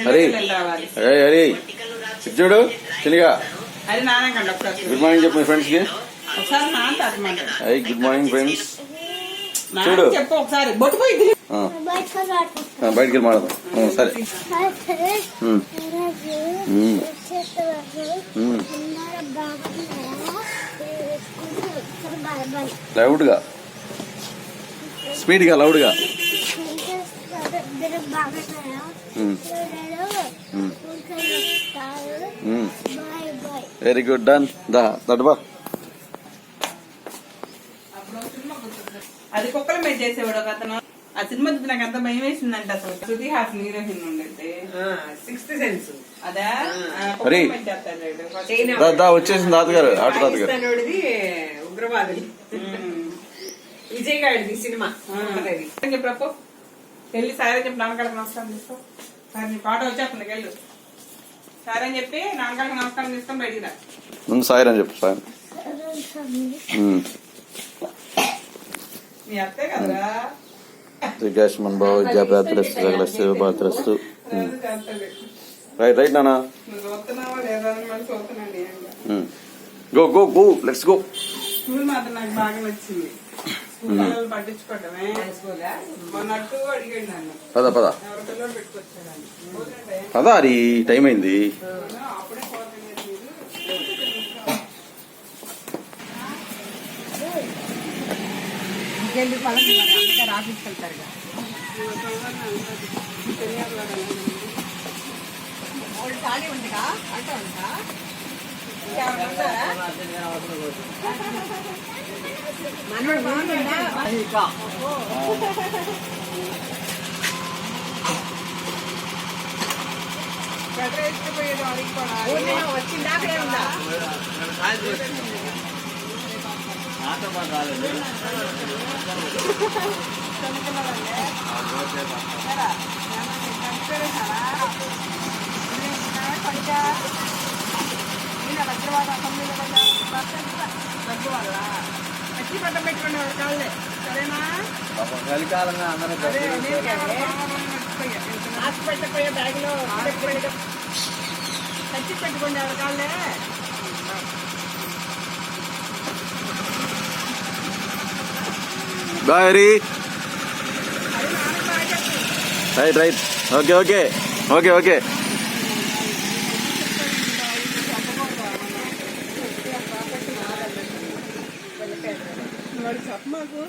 హరి హరి చూడు చిన్నగా good morning చెప్పు మీ ఫ్రెండ్స్ కి. High good morning friends. చూడు చెప్పు ఒకసారి బొట్టు పోయి బయటికి వెళ్ళి మాడదాం. సరే లౌడ్గా స్పీడ్గా లౌడ్గా. Very good done. దడ్బా అది కుక్కల మీద చేసేవాడు ఒక అతను. ఆ సినిమా చూసి నాకు ఎంత భయం వేసిందంటే అసలు. శృతి హాసన్ హీరోయిన్ ఉండేది. సిక్స్త్ సెన్స్ అదా వచ్చేసింది తాతగారు. ఆట తాతగారు ఉగ్రవాది విజయ్ గారిది సినిమా. చెప్పు వెళ్ళి సారే చెప్పి నాన్నగారికి నమస్కారం తీసుకో. సార్ నీ పాట వచ్చేస్తుంది వెళ్ళు. సార్ అని చెప్పి నాన్నగారికి నమస్కారం తీసుకొని బయటికి రా. ముందు సార్ అని చెప్పు. సార్ మీ అత్తే కదరా. శ్రీకాశమన్ బాబు విద్యాప్రాప్తిరస్తు సకల శివపాత్రస్తు. రైట్ రైట్ నానా. చూస్తున్నావా లేదా అని మళ్ళీ చూస్తున్నాండి. Go go go let's go. School మాత్రం నాకు బాగా నచ్చింది. స్కూల్ పిల్లలు పట్టించుకోవటమే. మొన్నట్టు అడిగాడు నన్ను. పద పద ఎవరి పిల్లలు పెట్టుకొచ్చాడని. పద అది టైం అయింది. అప్పుడే రాపించుకెళ్తారు. ఖాళీ ఉందిగా అంట ఉందా వచ్చిందా అక్కడే ఉందా. వచ్చి పట్టం పెట్టుకోండి ఎవరి కాళ్ళే. సరేనా. చలికాలంగా అందరూ పెట్టకపోయే బ్యాగ్ లో తెచ్చి పెట్టుకోండి ఎవరి కాళ్ళే. Bye Hari. Right right okay okay okay okay. చెప్పమాకు